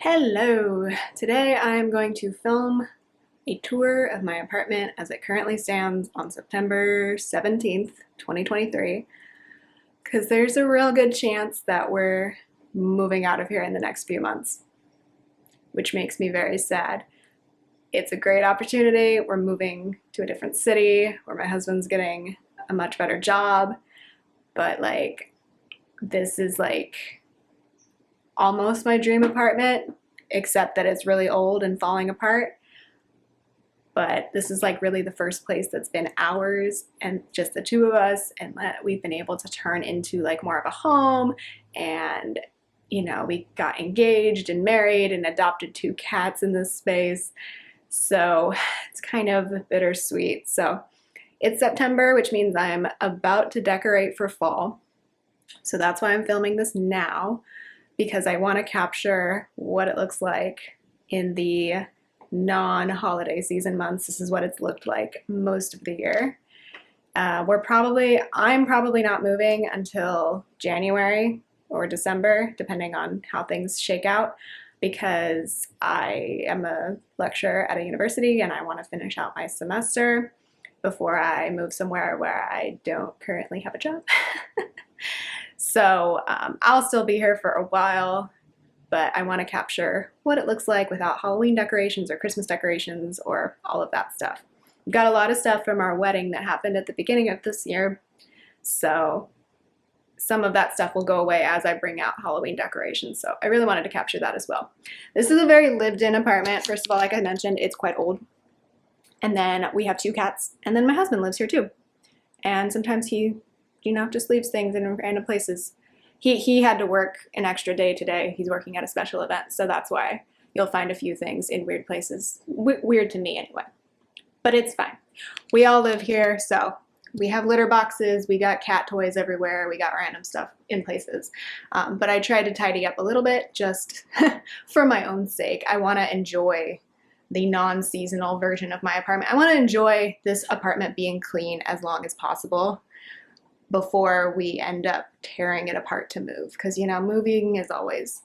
Hello! Today I'm going to film a tour of my apartment as it currently stands on September 17th, 2023, because there's a real good chance that we're moving out of here in the next few months, which makes me very sad. It's a great opportunity. We're moving to a different city where my husband's getting a much better job, but this is almost my dream apartment, except that it's really old and falling apart. But this is really the first place that's been ours and just the two of us, and that we've been able to turn into more of a home. And we got engaged and married and adopted two cats in this space, so it's kind of bittersweet. So it's September, which means I'm about to decorate for fall, so that's why I'm filming this now, because I want to capture what it looks like in the non-holiday season months. This is what it's looked like most of the year. I'm probably not moving until January or December, depending on how things shake out, because I am a lecturer at a university and I want to finish out my semester before I move somewhere where I don't currently have a job. So I'll still be here for a while, but I want to capture what it looks like without Halloween decorations or Christmas decorations or all of that stuff. We've got a lot of stuff from our wedding that happened at the beginning of this year, so some of that stuff will go away as I bring out Halloween decorations, so I really wanted to capture that as well. This is a very lived-in apartment. First of all, like I mentioned, it's quite old. And then we have two cats, and then my husband lives here too. And sometimes he just leaves things in random places. He had to work an extra day today. He's working at a special event, so that's why you'll find a few things in weird places. Weird to me anyway, but it's fine. We all live here, so we have litter boxes, we got cat toys everywhere, we got random stuff in places. But I tried to tidy up a little bit just for my own sake. I want to enjoy the non-seasonal version of my apartment. I want to enjoy this apartment being clean as long as possible before we end up tearing it apart to move, because moving is always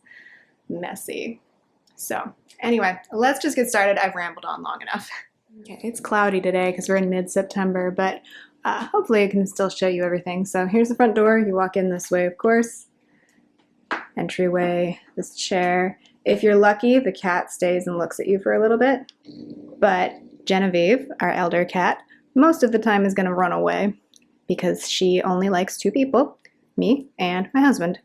messy. So anyway, let's just get started. I've rambled on long enough. Okay, it's cloudy today because we're in mid-September, but hopefully I can still show you everything. So here's the front door. You walk in this way, of course. Entryway, this chair. If you're lucky, the cat stays and looks at you for a little bit, but Genevieve, our elder cat, most of the time is going to run away, because she only likes two people, me and my husband.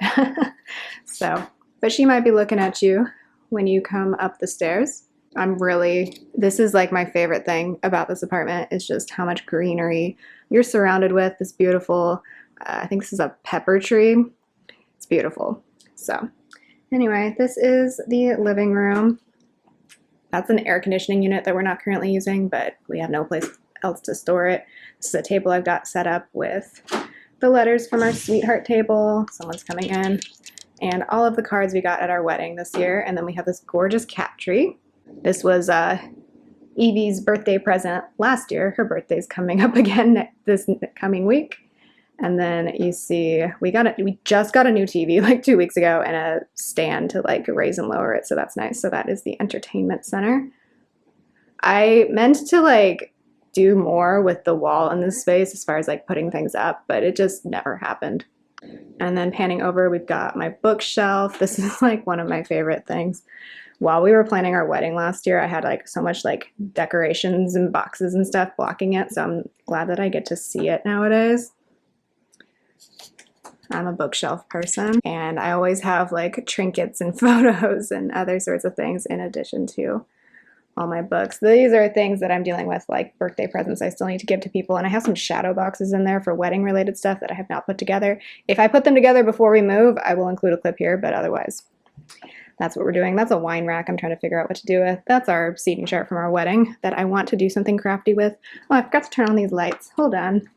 But she might be looking at you when you come up the stairs. This is my favorite thing about this apartment, is just how much greenery you're surrounded with. This beautiful, I think this is a pepper tree. It's beautiful. So anyway, this is the living room. That's an air conditioning unit that we're not currently using, but we have no place else to store it. This is a table I've got set up with the letters from our sweetheart table. Someone's coming in. And all of the cards we got at our wedding this year. And then we have this gorgeous cat tree. This was Evie's birthday present last year. Her birthday's coming up again this coming week. And then you see we just got a new TV 2 weeks ago, and a stand to raise and lower it, so that's nice. So that is the entertainment center. I meant to do more with the wall in this space as far as putting things up, but it just never happened. And then panning over, we've got my bookshelf. This is one of my favorite things. While we were planning our wedding last year, I had so much decorations and boxes and stuff blocking it, so I'm glad that I get to see it nowadays. I'm a bookshelf person, and I always have trinkets and photos and other sorts of things in addition to all my books. These are things that I'm dealing with, birthday presents I still need to give to people, and I have some shadow boxes in there for wedding related stuff that I have not put together. If I put them together before we move, I will include a clip here, but otherwise that's what we're doing. That's a wine rack I'm trying to figure out what to do with. That's our seating chart from our wedding that I want to do something crafty with. Oh, I forgot to turn on these lights. Hold on.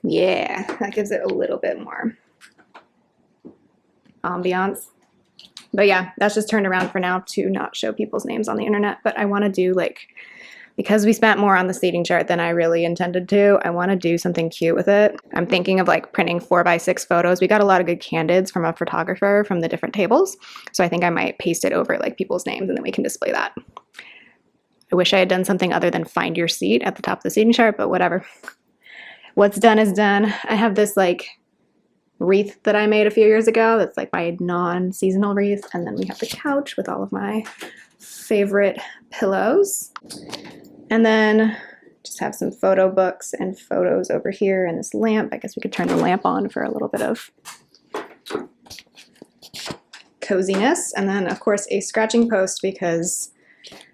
Yeah, that gives it a little bit more ambiance. But yeah, that's just turned around for now to not show people's names on the internet. But I want to do Because we spent more on the seating chart than I really intended to, I want to do something cute with it. I'm thinking of like printing 4x6 photos. We got a lot of good candids from a photographer from the different tables. So I think I might paste it over like people's names and then we can display that. I wish I had done something other than find your seat at the top of the seating chart, but whatever. What's done is done. I have this like wreath that I made a few years ago. That's like my non-seasonal wreath. And then we have the couch with all of my favorite pillows. And then just have some photo books and photos over here and this lamp. I guess we could turn the lamp on for a little bit of coziness. And then of course a scratching post because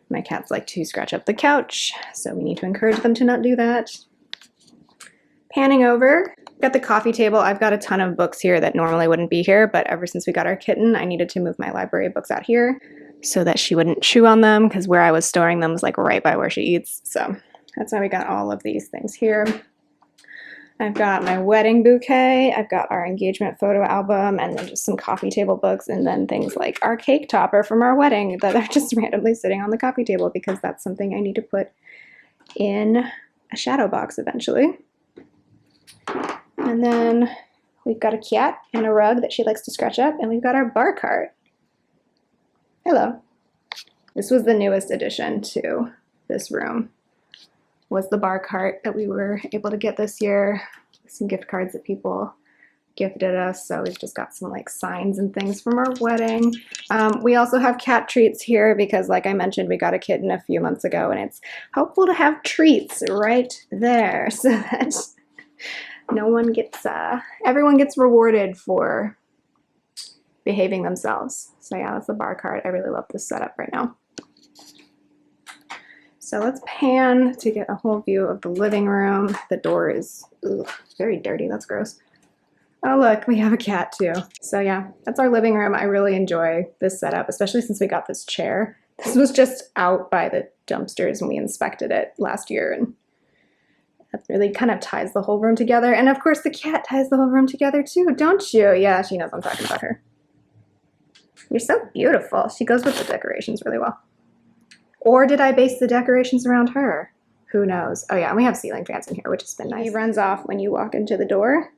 my cats like to scratch up the couch. So we need to encourage them to not do that. Panning over, got the coffee table. I've got a ton of books here that normally wouldn't be here, but ever since we got our kitten, I needed to move my library of books out here so that she wouldn't chew on them because where I was storing them was like right by where she eats. So that's why we got all of these things here. I've got my wedding bouquet. I've got our engagement photo album and then just some coffee table books and then things like our cake topper from our wedding that are just randomly sitting on the coffee table because that's something I need to put in a shadow box eventually. And then we've got a cat and a rug that she likes to scratch up, and we've got our bar cart. Hello. This was the newest addition to this room, was the bar cart that we were able to get this year. Some gift cards that people gifted us, so we've just got some like signs and things from our wedding. We also have cat treats here because like I mentioned, we got a kitten a few months ago, and it's helpful to have treats right there so that no one gets, everyone gets rewarded for behaving themselves. So yeah, that's the bar cart. I really love this setup right now. So let's pan to get a whole view of the living room. The door is very dirty. That's gross. Oh look, we have a cat too. So yeah, that's our living room. I really enjoy this setup, especially since we got this chair. This was just out by the dumpsters when we inspected it last year, and that really kind of ties the whole room together. And of course the cat ties the whole room together too, don't you? Yeah, she knows I'm talking about her. You're so beautiful. She goes with the decorations really well. Or did I base the decorations around her? Who knows? Oh yeah, and we have ceiling fans in here, which has been nice. He runs off when you walk into the door.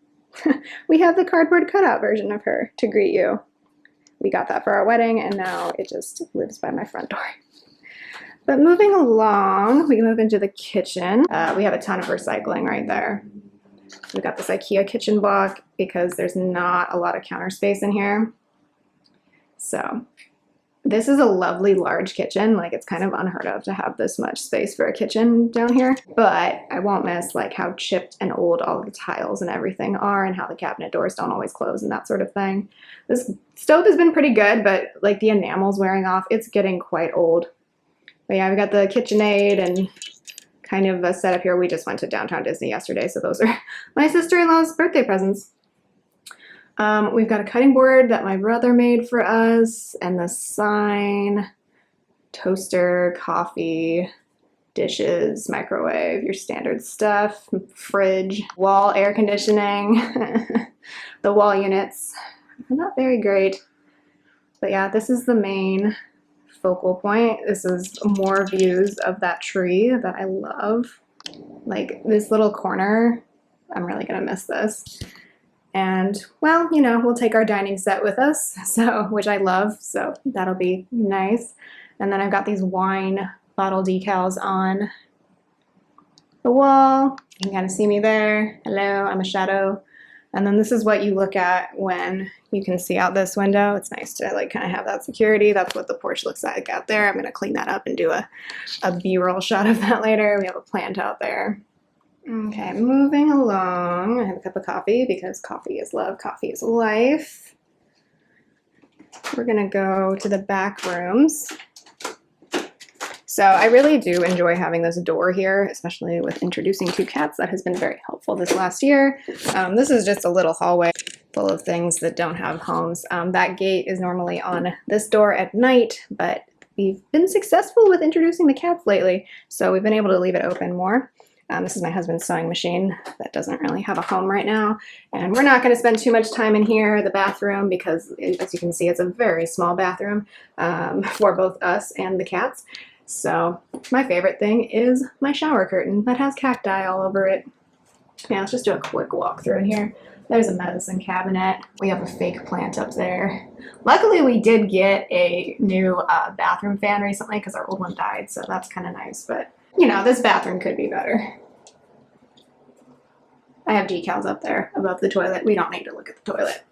We have the cardboard cutout version of her to greet you. We got that for our wedding, and now it just lives by my front door. But moving along, we can move into the kitchen. We have a ton of recycling right there. We got this IKEA kitchen block because there's not a lot of counter space in here. So this is a lovely large kitchen. Like, it's kind of unheard of to have this much space for a kitchen down here. But I won't miss like how chipped and old all the tiles and everything are and how the cabinet doors don't always close and that sort of thing. This stove has been pretty good, but like the enamel's wearing off. It's getting quite old. But yeah, we got the KitchenAid and kind of a setup here. We just went to Downtown Disney yesterday, so those are my sister-in-law's birthday presents. We've got a cutting board that my brother made for us, and the sign, toaster, coffee, dishes, microwave, your standard stuff, fridge, wall air conditioning. The wall units are not very great. But yeah, this is the main focal point. This is more views of that tree that I love. Like this little corner, I'm really gonna miss this. And well, you know, we'll take our dining set with us, so which I love, so that'll be nice. And then I've got these wine bottle decals on the wall. You can kind of see me there. Hello, I'm a shadow. And then this is what you look at when you can see out this window. It's nice to like kind of have that security. That's what the porch looks like out there. I'm gonna clean that up and do a B-roll shot of that later. We have a plant out there. Okay, moving along. I have a cup of coffee because coffee is love, coffee is life. We're gonna go to the back rooms. So I really do enjoy having this door here, especially with introducing two cats. That has been very helpful this last year. This is just a little hallway full of things that don't have homes. That gate is normally on this door at night, but we've been successful with introducing the cats lately, so we've been able to leave it open more. This is my husband's sewing machine that doesn't really have a home right now. And we're not going to spend too much time in here, the bathroom, because as you can see, it's a very small bathroom for both us and the cats. So my favorite thing is my shower curtain that has cacti all over it. Yeah, let's just do a quick walk through in here. There's a medicine cabinet. We have a fake plant up there. Luckily, we did get a new bathroom fan recently because our old one died, so that's kind of nice. But, you know, this bathroom could be better. I have decals up there above the toilet. We don't need to look at the toilet.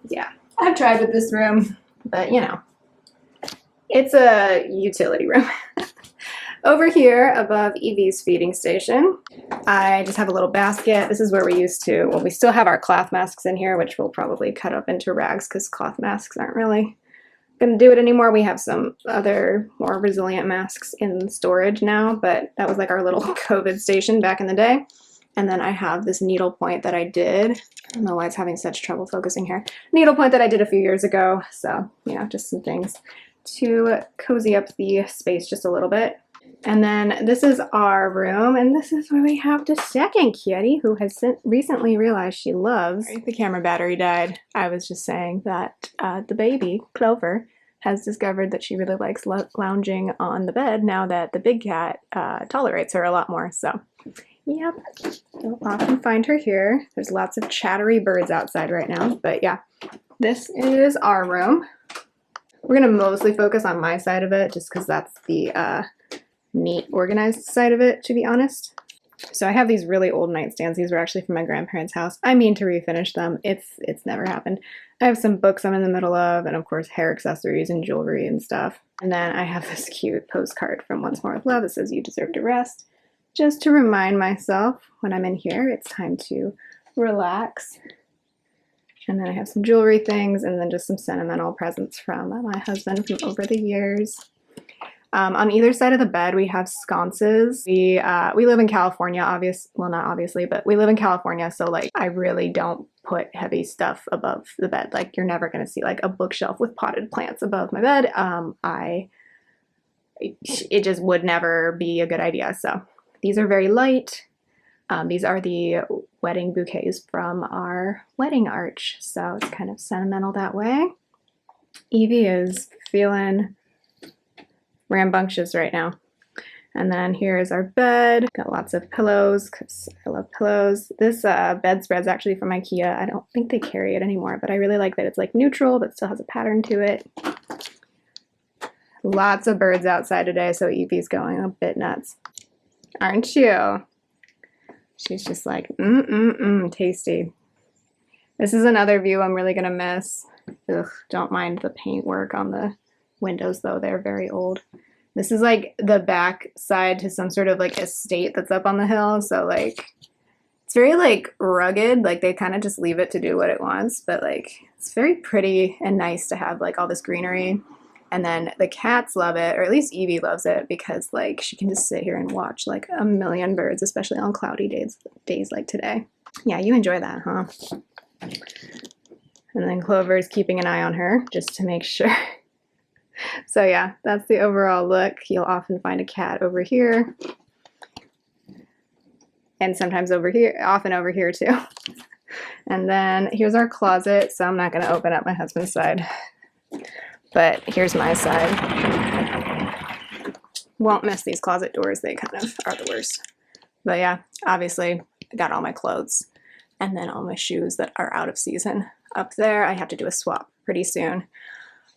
Yeah, I've tried with this room, but, you know, it's a utility room. Over here above Evie's feeding station, I just have a little basket. This is where we used to, well, we still have our cloth masks in here, which we'll probably cut up into rags because cloth masks aren't really going to do it anymore. We have some other more resilient masks in storage now, but that was like our little COVID station back in the day. And then I have this needle point that I did. I don't know why it's having such trouble focusing here. Needle point that I did a few years ago. So, you know, just some things to cozy up the space just a little bit. And then this is our room, and this is where we have the second kitty who has recently realized she loves. The camera battery died. I was just saying that the baby, Clover, has discovered that she really likes lounging on the bed now that the big cat tolerates her a lot more. So, yep, you'll often find her here. There's lots of chattery birds outside right now, but yeah, this is our room. We're going to mostly focus on my side of it just because that's the neat, organized side of it, to be honest. So I have these really old nightstands. These were actually from my grandparents' house. I mean to refinish them. It's never happened. I have some books I'm in the middle of, and of course hair accessories and jewelry and stuff. And then I have this cute postcard from Once More with Love that says, "You deserve to rest." Just to remind myself when I'm in here, it's time to relax. And then I have some jewelry things, and then just some sentimental presents from my husband from over the years. On either side of the bed, we have sconces. We live in California, well, not obviously, but we live in California, so like I really don't put heavy stuff above the bed. Like you're never gonna see like a bookshelf with potted plants above my bed. It just would never be a good idea. So these are very light. These are the wedding bouquets from our wedding arch, so it's kind of sentimental that way. Evie is feeling rambunctious right now. And then here is our bed. Got lots of pillows because I love pillows. This bedspread's actually from IKEA. I don't think they carry it anymore, but I really like that it's like neutral but still has a pattern to it. Lots of birds outside today, so Evie's going a bit nuts. Aren't you? She's just like, tasty. This is another view I'm really gonna miss. Ugh, don't mind the paint work on the windows though, they're very old. This is like the back side to some sort of like estate that's up on the hill, so like it's very like rugged, like they kind of just leave it to do what it wants, but like it's very pretty and nice to have like all this greenery. And then the cats love it, or at least Evie loves it, because like she can just sit here and watch like a million birds, especially on cloudy days like today. Yeah, you enjoy that, huh? And then Clover's keeping an eye on her just to make sure. So yeah, that's the overall look. You'll often find a cat over here. And sometimes over here, often over here too. And then here's our closet. So I'm not going to open up my husband's side. But here's my side. Won't miss these closet doors. They kind of are the worst. But yeah, obviously I got all my clothes. And then all my shoes that are out of season up there. I have to do a swap pretty soon,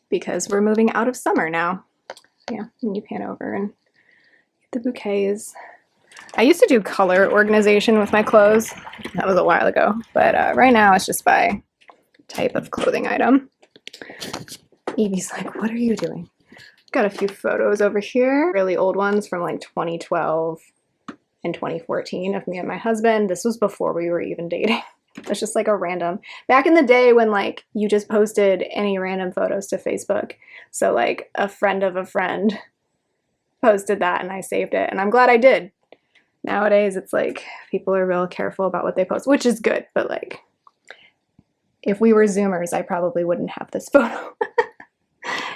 because we're moving out of summer now. Yeah, and you pan over and get the bouquets. I used to do color organization with my clothes. That was a while ago. But right now it's just by type of clothing item. Evie's like, what are you doing? Got a few photos over here. Really old ones from like 2012 and 2014 of me and my husband. This was before we were even dating. It's just like a random, back in the day when like you just posted any random photos to Facebook. So like a friend of a friend posted that and I saved it, and I'm glad I did. Nowadays it's like people are real careful about what they post, which is good, but like if we were Zoomers, I probably wouldn't have this photo.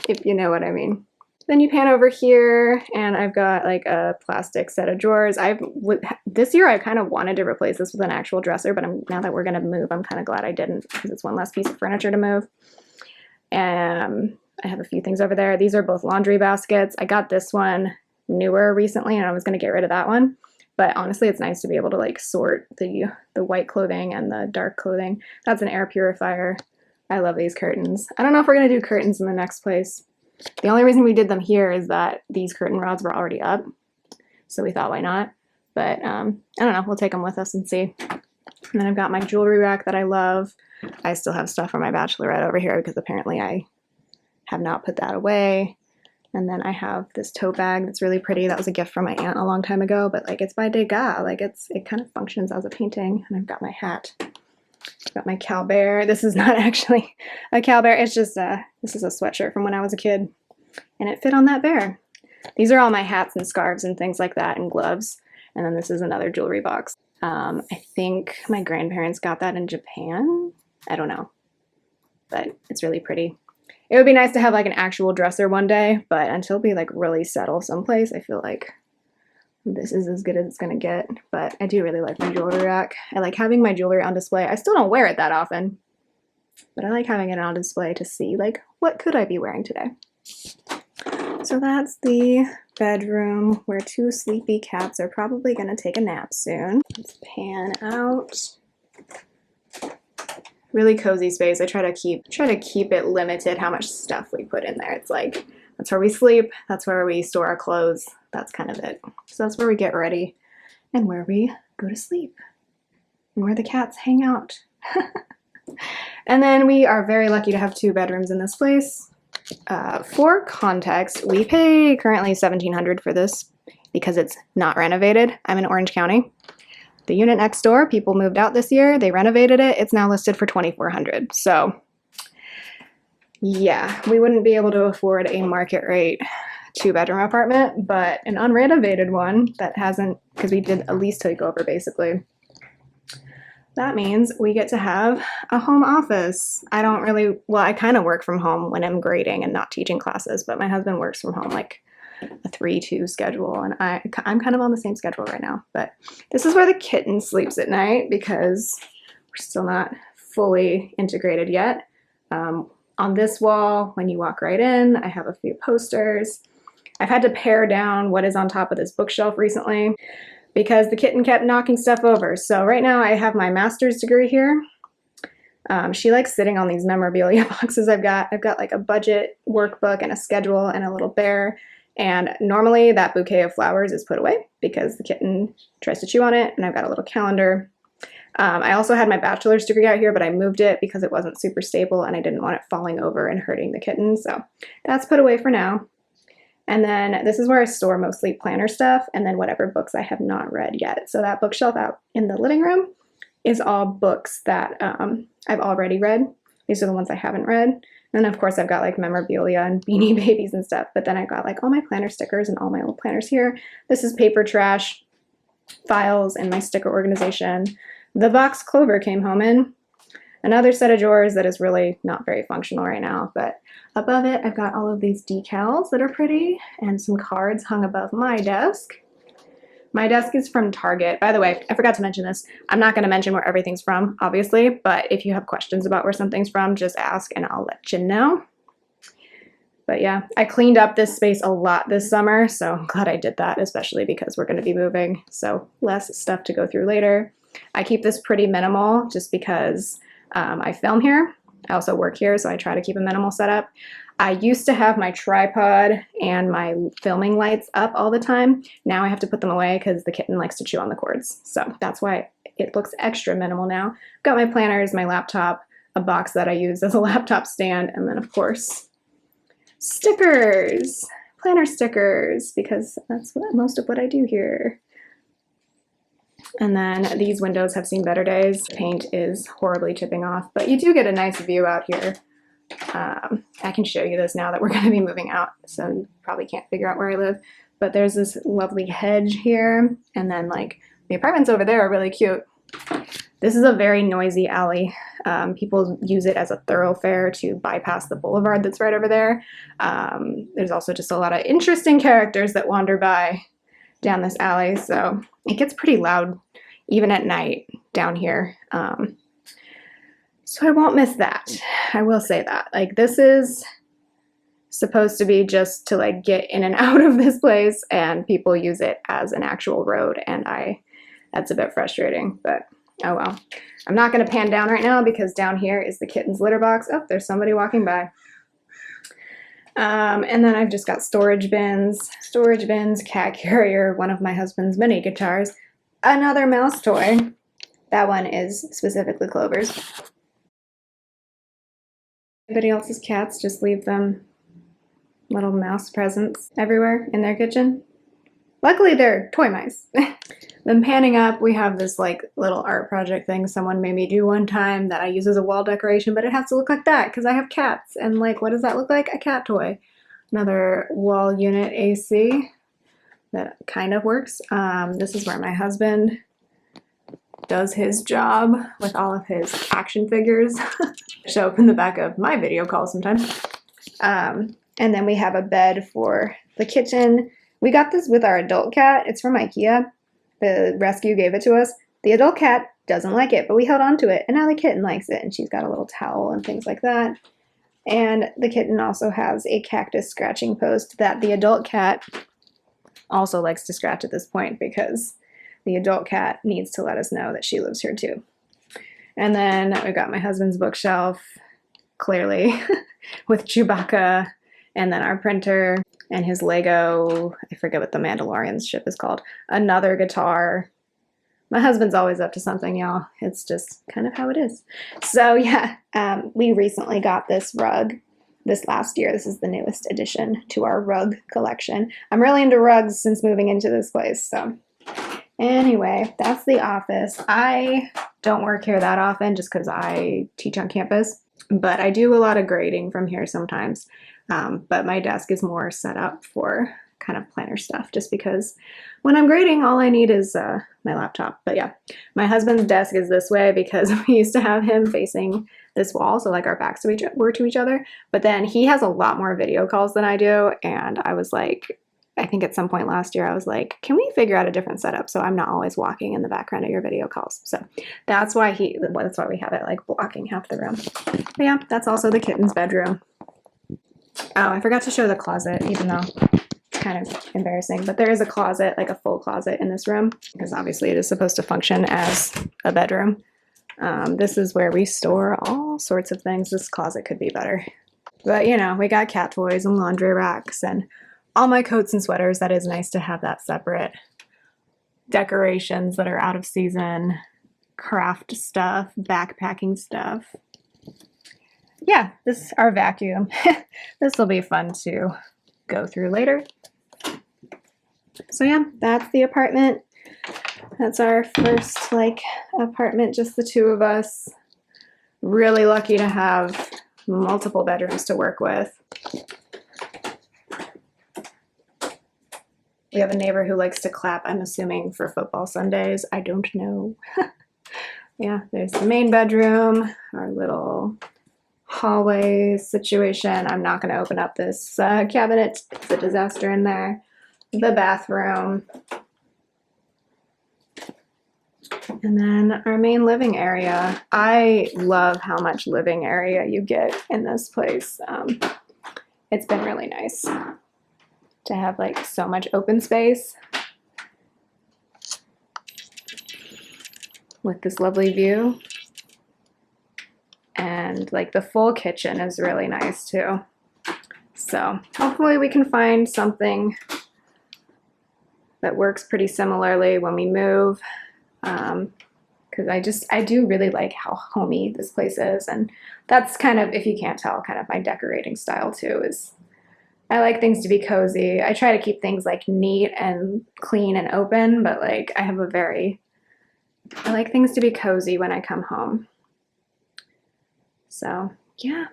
If you know what I mean. Then you pan over here, and I've got like a plastic set of drawers. This year I kind of wanted to replace this with an actual dresser, but now that we're gonna move, I'm kind of glad I didn't, because it's one less piece of furniture to move. I have a few things over there. These are both laundry baskets. I got this one newer recently and I was going to get rid of that one. But honestly, it's nice to be able to like sort the white clothing and the dark clothing. That's an air purifier. I love these curtains. I don't know if we're going to do curtains in the next place. The only reason we did them here is that these curtain rods were already up. So we thought, why not? But I don't know. We'll take them with us and see. And then I've got my jewelry rack that I love. I still have stuff for my bachelorette over here because apparently I have not put that away. And then I have this tote bag that's really pretty. That was a gift from my aunt a long time ago, but like it's by Degas. Like it kind of functions as a painting. And I've got my hat. I've got my Cal Bear. This is not actually a Cal Bear. It's just this is a sweatshirt from when I was a kid, and it fit on that bear. These are all my hats and scarves and things like that, and gloves. And then this is another jewelry box. I think my grandparents got that in Japan. I don't know, but it's really pretty. It would be nice to have like an actual dresser one day, but until we like really settle someplace, I feel like this is as good as it's gonna get. But I do really like my jewelry rack. I like having my jewelry on display. I still don't wear it that often, but I like having it on display to see like what could I be wearing today. So that's the bedroom where two sleepy cats are probably gonna take a nap soon. Let's pan out. Really cozy space. I try to keep it limited how much stuff we put in there. It's like that's where we sleep, that's where we store our clothes, that's kind of it. So that's where we get ready and where we go to sleep and where the cats hang out. And then we are very lucky to have 2 bedrooms in this place. For context, we pay currently $1,700 for this because it's not renovated. I'm in Orange County. The unit next door, people moved out this year. They renovated it. It's now listed for $2,400. So yeah, we wouldn't be able to afford a market rate 2-bedroom apartment, but an unrenovated one that hasn't, because we did a lease takeover basically. That means we get to have a home office. I don't really, well, I kind of work from home when I'm grading and not teaching classes, but my husband works from home like a 3-2 schedule, and I'm kind of on the same schedule right now. But this is where the kitten sleeps at night because we're still not fully integrated yet. On this wall, when you walk right in, I have a few posters. I've had to pare down what is on top of this bookshelf recently because the kitten kept knocking stuff over. So right now I have my master's degree here. She likes sitting on these memorabilia boxes I've got. I've got like a budget workbook and a schedule and a little bear. And normally that bouquet of flowers is put away because the kitten tries to chew on it, and I've got a little calendar. I also had my bachelor's degree out here, but I moved it because it wasn't super stable and I didn't want it falling over and hurting the kitten. So that's put away for now. And then this is where I store mostly planner stuff and then whatever books I have not read yet. So that bookshelf out in the living room is all books that I've already read. These are the ones I haven't read. And of course I've got like memorabilia and Beanie Babies and stuff, but then I've got like all my planner stickers and all my old planners here. This is paper trash, files, and my sticker organization. The box Clover came home in. Another set of drawers that is really not very functional right now, but above it I've got all of these decals that are pretty and some cards hung above my desk. My desk is from Target. By the way, I forgot to mention this. I'm not going to mention where everything's from, obviously, but if you have questions about where something's from, just ask and I'll let you know. But yeah, I cleaned up this space a lot this summer, so I'm glad I did that, especially because we're going to be moving, so less stuff to go through later. I keep this pretty minimal just because I film here. I also work here, so I try to keep a minimal setup. I used to have my tripod and my filming lights up all the time. Now I have to put them away because the kitten likes to chew on the cords. So that's why it looks extra minimal now. I've got my planners, my laptop, a box that I use as a laptop stand, and then of course, stickers, planner stickers, because that's most of what I do here. And then these windows have seen better days. Paint is horribly chipping off, but you do get a nice view out here. I can show you this now that we're going to be moving out, so you probably can't figure out where I live. But there's this lovely hedge here, and then like the apartments over there are really cute. This is a very noisy alley. People use it as a thoroughfare to bypass the boulevard that's right over there. There's also just a lot of interesting characters that wander by down this alley, so it gets pretty loud even at night down here. So I won't miss that. I will say that. Like this is supposed to be just to like get in and out of this place, and people use it as an actual road, and that's a bit frustrating, but oh well. I'm not going to pan down right now because down here is the kitten's litter box. Oh, there's somebody walking by. And then I've just got storage bins, cat carrier, one of my husband's mini guitars, another mouse toy. That one is specifically Clover's. Everybody else's cats, just leave them little mouse presents everywhere in their kitchen. Luckily, they're toy mice. Then panning up, we have this like little art project thing someone made me do one time that I use as a wall decoration, but it has to look like that because I have cats. And like, what does that look like? A cat toy. Another wall unit AC that kind of works. This is where my husband does his job with all of his action figures. Show up in the back of my video calls sometimes. And then we have a bed for the kitchen. We got this with our adult cat. It's from IKEA. The rescue gave it to us. The adult cat doesn't like it, but we held on to it, and now the kitten likes it, and she's got a little towel and things like that. And the kitten also has a cactus scratching post that the adult cat also likes to scratch at this point because the adult cat needs to let us know that she lives here too. And then we got my husband's bookshelf, clearly, with Chewbacca, and then our printer and his Lego, I forget what the Mandalorian's ship is called, another guitar. My husband's always up to something, y'all. It's just kind of how it is. So yeah, we recently got this rug this last year. This is the newest addition to our rug collection. I'm really into rugs since moving into this place, so anyway, that's the office. I don't work here that often just because I teach on campus, but I do a lot of grading from here sometimes. But my desk is more set up for kind of planner stuff just because when I'm grading, all I need is my laptop. But yeah, my husband's desk is this way because we used to have him facing this wall, so like our backs were to each other. But then he has a lot more video calls than I do, and I was like, I think at some point last year, I was like, can we figure out a different setup so I'm not always walking in the background of your video calls? So that's why we have it like blocking half the room. But yeah, that's also the kitten's bedroom. Oh, I forgot to show the closet, even though it's kind of embarrassing. But there is a closet, like a full closet in this room, because obviously it is supposed to function as a bedroom. This is where we store all sorts of things. This closet could be better. But, you know, we got cat toys and laundry racks and all my coats and sweaters. That is nice to have that separate. Decorations that are out of season, craft stuff, backpacking stuff. Yeah, this is our vacuum. This will be fun to go through later. So yeah, that's the apartment. That's our first like apartment, just the two of us. Really lucky to have multiple bedrooms to work with. We have a neighbor who likes to clap, I'm assuming for football Sundays. I don't know. Yeah, there's the main bedroom, our little hallway situation. I'm not going to open up this cabinet. It's a disaster in there. The bathroom. And then our main living area. I love how much living area you get in this place. It's been really nice to have like so much open space with this lovely view. And like the full kitchen is really nice too. So hopefully we can find something that works pretty similarly when we move. Because I do really like how homey this place is. And that's kind of, if you can't tell, kind of my decorating style too, is I like things to be cozy. I try to keep things like neat and clean and open, but like I like things to be cozy when I come home. So yeah.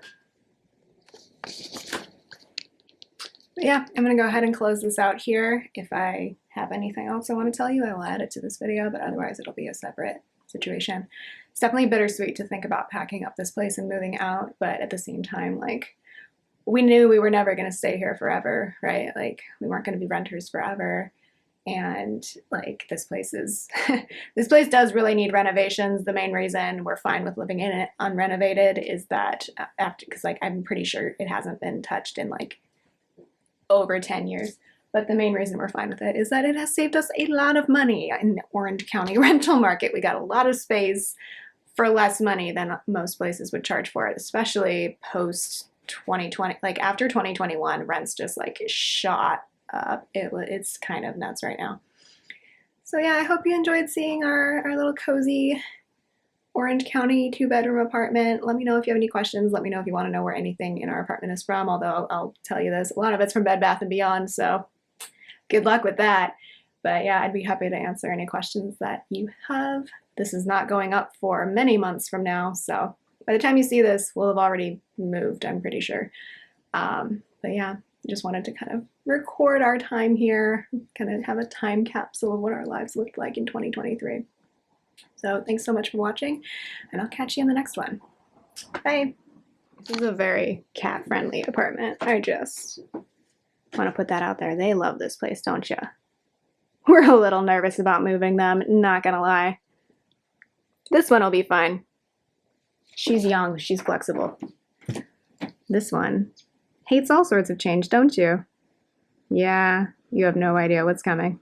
Yeah, I'm gonna go ahead and close this out here. If I have anything else I want to tell you, I will add it to this video, but otherwise it'll be a separate situation. It's definitely bittersweet to think about packing up this place and moving out, but at the same time, like, we knew we were never going to stay here forever, right? Like, we weren't going to be renters forever. And like, this place is, this place does really need renovations. The main reason we're fine with living in it unrenovated is that because like, I'm pretty sure it hasn't been touched in like over 10 years. But the main reason we're fine with it is that it has saved us a lot of money in the Orange County rental market. We got a lot of space for less money than most places would charge for it, especially post 2020. Like after 2021, rents just like shot up. It's kind of nuts right now. So yeah, I hope you enjoyed seeing our little cozy Orange County 2-bedroom apartment. Let me know if you have any questions. Let me know if you want to know where anything in our apartment is from, although I'll tell you this, a lot of it's from Bed Bath & Beyond, so good luck with that. But yeah, I'd be happy to answer any questions that you have. This is not going up for many months from now, so by the time you see this, we'll have already moved, I'm pretty sure. But yeah, just wanted to kind of record our time here, kind of have a time capsule of what our lives looked like in 2023. So thanks so much for watching, and I'll catch you in the next one. Bye. This is a very cat-friendly apartment. I just want to put that out there. They love this place, don't you? We're a little nervous about moving them, not gonna lie. This one will be fine. She's young, she's flexible. This one hates all sorts of change, don't you? Yeah, you have no idea what's coming.